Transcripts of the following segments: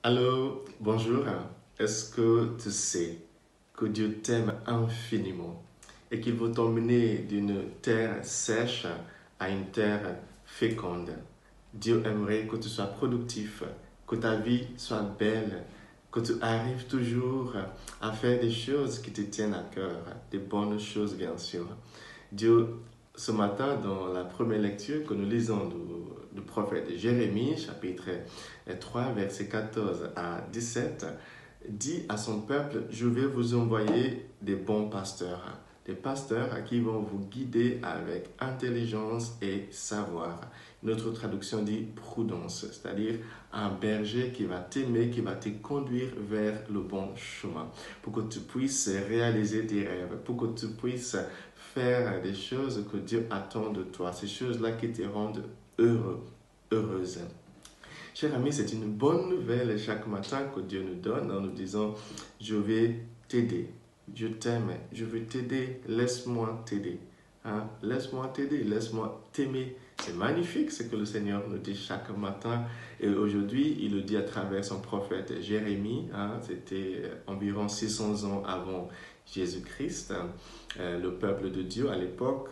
Allô, bonjour. Est-ce que tu sais que Dieu t'aime infiniment et qu'il veut t'emmener d'une terre sèche à une terre féconde? Dieu aimerait que tu sois productif, que ta vie soit belle, que tu arrives toujours à faire des choses qui te tiennent à cœur, des bonnes choses bien sûr. Dieu, ce matin, dans la première lecture que nous lisons du prophète Jérémie, chapitre 3, versets 14 à 17, dit à son peuple, je vais vous envoyer des pasteurs qui vont vous guider avec intelligence et savoir. Notre traduction dit prudence, c'est-à-dire un berger qui va t'aimer, qui va te conduire vers le bon chemin, pour que tu puisses réaliser tes rêves, pour que tu puisses faire des choses que Dieu attend de toi, ces choses-là qui te rendent heureux, heureuse. Cher ami, c'est une bonne nouvelle chaque matin que Dieu nous donne en nous disant, je vais t'aider, je t'aime, je veux t'aider, laisse-moi t'aider. Hein? Laisse-moi t'aider, laisse-moi t'aimer. C'est magnifique ce que le Seigneur nous dit chaque matin. Et aujourd'hui, il le dit à travers son prophète Jérémie. Hein? C'était environ 600 ans avant Jésus-Christ. Le peuple de Dieu à l'époque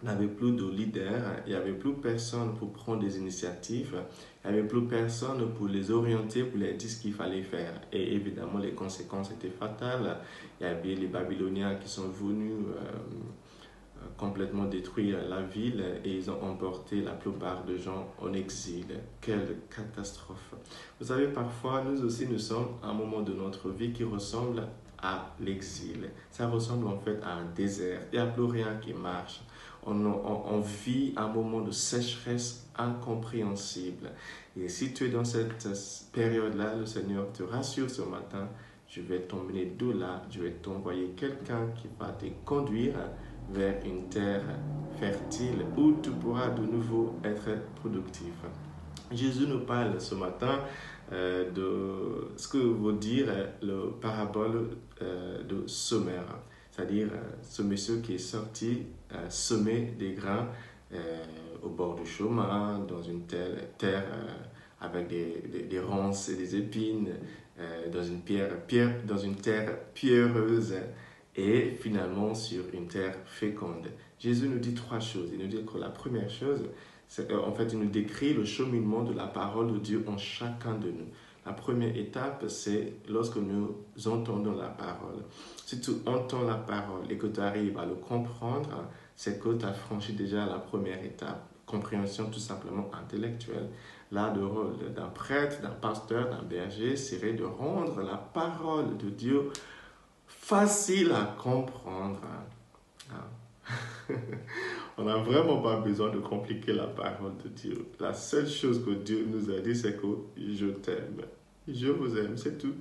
n'avait plus de leader, il n'y avait plus personne pour prendre des initiatives, il n'y avait plus personne pour les orienter, pour leur dire ce qu'il fallait faire. Et évidemment, les conséquences étaient fatales. Il y avait les Babyloniens qui sont venus complètement détruire la ville et ils ont emporté la plupart des gens en exil. Quelle catastrophe. Vous savez, parfois, nous aussi, nous sommes à un moment de notre vie qui ressemble à l'exil. Ça ressemble en fait à un désert. Il n'y a plus rien qui marche. On vit un moment de sécheresse incompréhensible. Et si tu es dans cette période-là, le Seigneur te rassure ce matin, je vais t'emmener de là, je vais t'envoyer quelqu'un qui va te conduire vers une terre fertile où tu pourras de nouveau être productif. Jésus nous parle ce matin de ce que veut dire le parabole de semeur, c'est-à-dire ce monsieur qui est sorti semer des grains au bord du chemin, dans une terre avec des ronces et des épines, dans une terre pierreuse et finalement sur une terre féconde. Jésus nous dit trois choses. Il nous dit que la première chose, en fait, il nous décrit le cheminement de la parole de Dieu en chacun de nous. La première étape, c'est lorsque nous entendons la parole. Si tu entends la parole et que tu arrives à le comprendre, c'est que tu as franchi déjà la première étape. Compréhension tout simplement intellectuelle. Là, le rôle d'un prêtre, d'un pasteur, d'un berger serait de rendre la parole de Dieu facile à comprendre. On n'a vraiment pas besoin de compliquer la parole de Dieu. La seule chose que Dieu nous a dit, c'est que je t'aime. Je vous aime, c'est tout.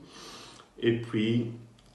Et puis,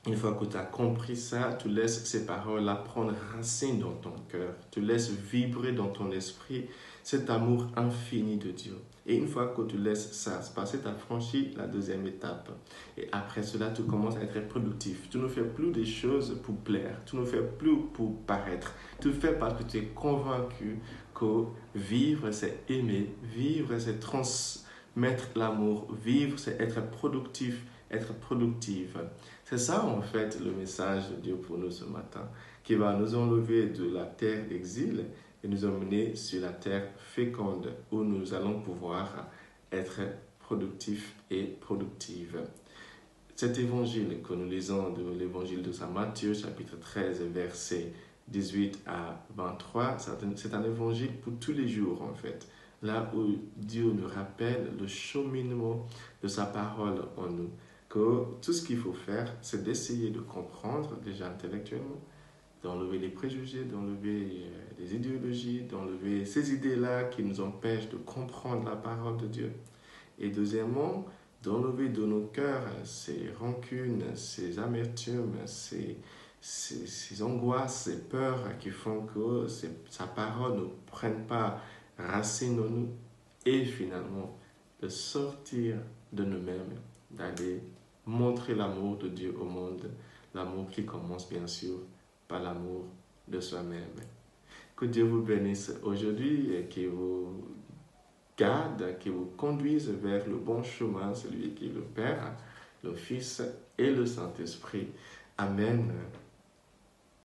une fois que tu as compris ça, tu laisses ces paroles-là prendre racine dans ton cœur. Tu laisses vibrer dans ton esprit cet amour infini de Dieu. Et une fois que tu laisses ça se passer, tu as franchi la deuxième étape. Et après cela, tu commences à être productif. Tu ne fais plus des choses pour plaire. Tu ne fais plus pour paraître. Tu le fais parce que tu es convaincu que vivre, c'est aimer. Vivre, c'est transmettre l'amour. Vivre, c'est être productif, être productive. C'est ça en fait le message de Dieu pour nous ce matin, qui va nous enlever de la terre d'exil et nous emmener sur la terre féconde où nous allons pouvoir être productifs et productives. Cet évangile que nous lisons de l'évangile de Saint Matthieu, chapitre 13, versets 18 à 23, c'est un évangile pour tous les jours en fait. Là où Dieu nous rappelle le cheminement de sa parole en nous. Que tout ce qu'il faut faire, c'est d'essayer de comprendre déjà intellectuellement, d'enlever les préjugés, d'enlever les idéologies, d'enlever ces idées-là qui nous empêchent de comprendre la parole de Dieu. Et deuxièmement, d'enlever de nos cœurs ces rancunes, ces amertumes, ces angoisses, ces peurs qui font que sa parole ne prenne pas racine en nous. Et finalement, de sortir de nous-mêmes, d'aller montrer l'amour de Dieu au monde, l'amour qui commence bien sûr par l'amour de soi-même. Que Dieu vous bénisse aujourd'hui et que vous garde, qui vous conduise vers le bon chemin, celui qui est le Père, le Fils et le Saint-Esprit. Amen.